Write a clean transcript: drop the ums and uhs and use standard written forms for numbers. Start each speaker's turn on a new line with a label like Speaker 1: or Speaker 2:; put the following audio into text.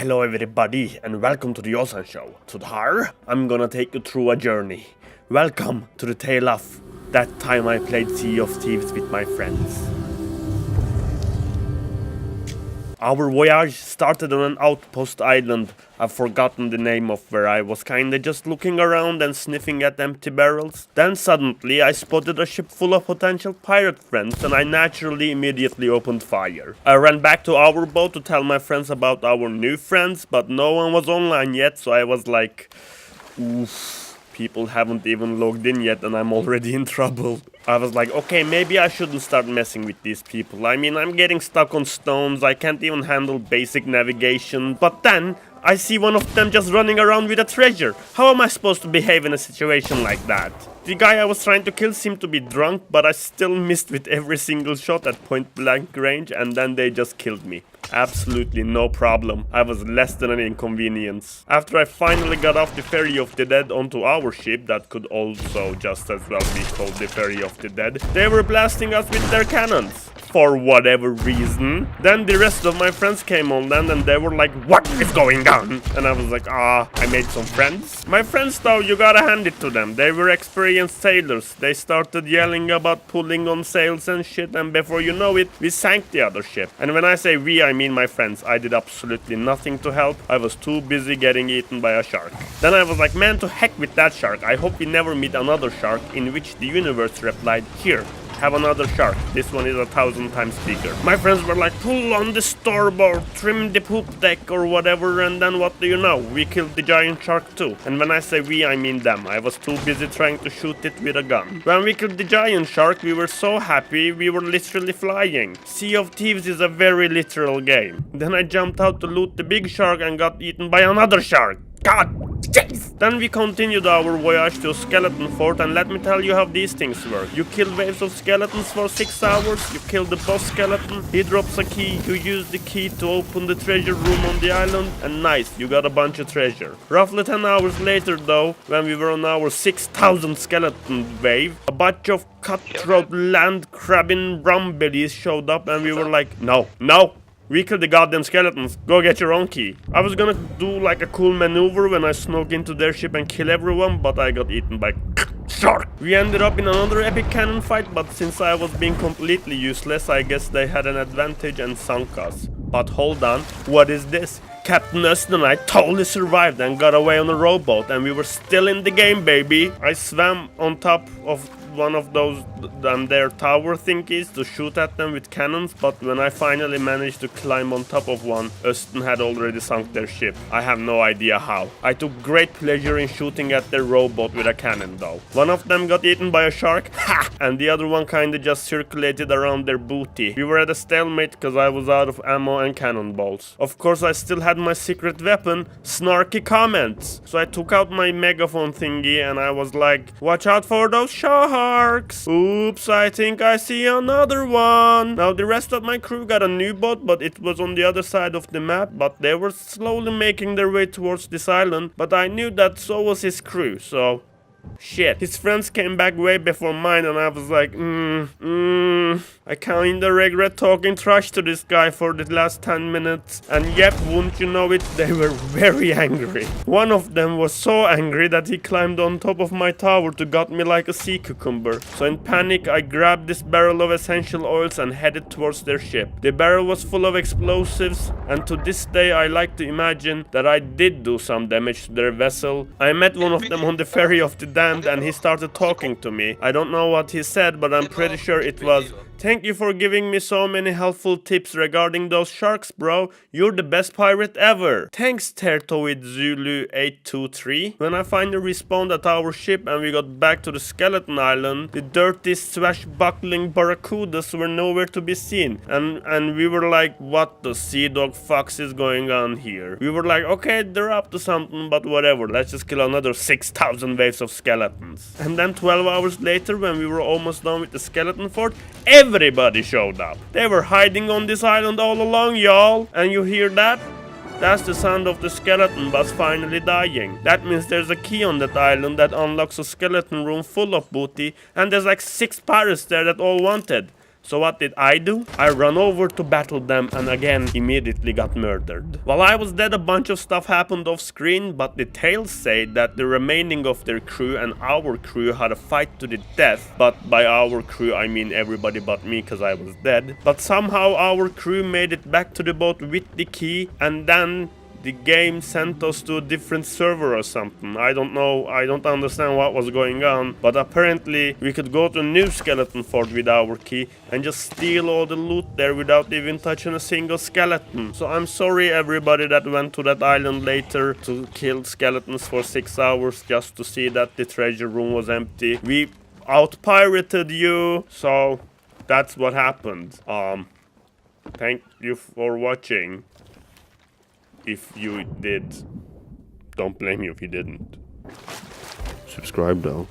Speaker 1: Hello everybody and welcome to the Osan Show. Today I'm gonna take you through a journey. Welcome to the tale of that time I played Sea of Thieves with my friends. Our voyage started on an outpost island. I've forgotten the name of where I was kinda just looking around and sniffing at empty barrels. Then suddenly I spotted a ship full of potential pirate friends and I naturally immediately opened fire. I ran back to our boat to tell my friends about our new friends, but no one was online yet, so I was like, oof. People haven't even logged in yet and I'm already in trouble. I was like, okay, maybe I shouldn't start messing with these people. I mean, I'm getting stuck on stones, I can't even handle basic navigation. But then, I see one of them just running around with a treasure. How am I supposed to behave in a situation like that? The guy I was trying to kill seemed to be drunk, but I still missed with every single shot at point blank range and then they just killed me. Absolutely no problem. I was less than an inconvenience. After I finally got off the Ferry of the Dead onto our ship, that could also just as well be called the Ferry of the Dead, they were blasting us with their cannons. For whatever reason. Then the rest of my friends came on land and they were like, what is going on? And I was like, I made some friends. My friends though, you gotta hand it to them. They were experienced sailors. They started yelling about pulling on sails and shit, and before you know it, we sank the other ship. And when I say we, I mean my friends. I did absolutely nothing to help. I was too busy getting eaten by a shark. Then I was like, man, to heck with that shark. I hope we never meet another shark, in which the universe replied, here, have another shark. This one is 1,000 times bigger. My friends were like, pull on the starboard, trim the poop deck or whatever, and then what do you know? We killed the giant shark too. And when I say we, I mean them. I was too busy trying to shoot it with a gun. When we killed the giant shark, we were so happy, we were literally flying. Sea of Thieves is a very literal game. Then I jumped out to loot the big shark and got eaten by another shark. God! Jeez. Then we continued our voyage to a skeleton fort, and let me tell you how these things work. You kill waves of skeletons for 6 hours, you kill the boss skeleton, he drops a key, you use the key to open the treasure room on the island, and nice, you got a bunch of treasure. Roughly 10 hours later though, when we were on our 6,000 skeleton wave, a bunch of cutthroat land crabbing brombellies showed up and we were like, no. We killed the goddamn skeletons. Go get your own key. I was gonna do like a cool maneuver when I snuck into their ship and kill everyone, but I got eaten by shark. We ended up in another epic cannon fight, but since I was being completely useless, I guess they had an advantage and sunk us. But hold on, what is this? Captain Östen and I totally survived and got away on a rowboat, and we were still in the game, baby. I swam on top of one of those their tower thingies to shoot at them with cannons, but when I finally managed to climb on top of one, Östen had already sunk their ship. I have no idea how. I took great pleasure in shooting at their rowboat with a cannon though. One of them got eaten by a shark, ha! And the other one kinda just circulated around their booty. We were at a stalemate cause I was out of ammo and cannonballs. Of course I still had my secret weapon, snarky comments. So I took out my megaphone thingy and I was like, watch out for those sharks! Oops, I think I see another one. Now the rest of my crew got a new boat, but it was on the other side of the map, but they were slowly making their way towards this island, but I knew that so was his crew, so shit. His friends came back way before mine and I was like, I kinda regret talking trash to this guy for the last 10 minutes. And yep, wouldn't you know it, they were very angry. One of them was so angry that he climbed on top of my tower to gut me like a sea cucumber. So in panic, I grabbed this barrel of essential oils and headed towards their ship. The barrel was full of explosives, and to this day I like to imagine that I did do some damage to their vessel. I met one of them on the Ferry of the Damned and he started talking to me. I don't know what he said, but I'm pretty sure it was, thank you for giving me so many helpful tips regarding those sharks, bro. You're the best pirate ever. Thanks, Tertoid Zulu 823. When I finally respawned at our ship and we got back to the skeleton island, the dirty swashbuckling barracudas were nowhere to be seen. And we were like, what the sea dog fox is going on here? We were like, okay, they're up to something, but whatever. Let's just kill another 6,000 waves of skeletons. And then 12 hours later, when we were almost done with the skeleton fort, everybody showed up. They were hiding on this island all along, y'all. And you hear that? That's the sound of the skeleton boss finally dying. That means there's a key on that island that unlocks a skeleton room full of booty, and there's like 6 pirates there that all wanted. So what did I do? I ran over to battle them and again immediately got murdered. While I was dead, a bunch of stuff happened off screen, but the tales say that the remaining of their crew and our crew had a fight to the death. But by our crew I mean everybody but me, cause I was dead. But somehow our crew made it back to the boat with the key, and then the game sent us to a different server or something. I don't know, I don't understand what was going on, but apparently we could go to a new skeleton fort with our key and just steal all the loot there without even touching a single skeleton. So I'm sorry everybody that went to that island later to kill skeletons for 6 hours just to see that the treasure room was empty. We out-pirated you, so that's what happened. Thank you for watching. If you did, don't blame me if you didn't. Subscribe though.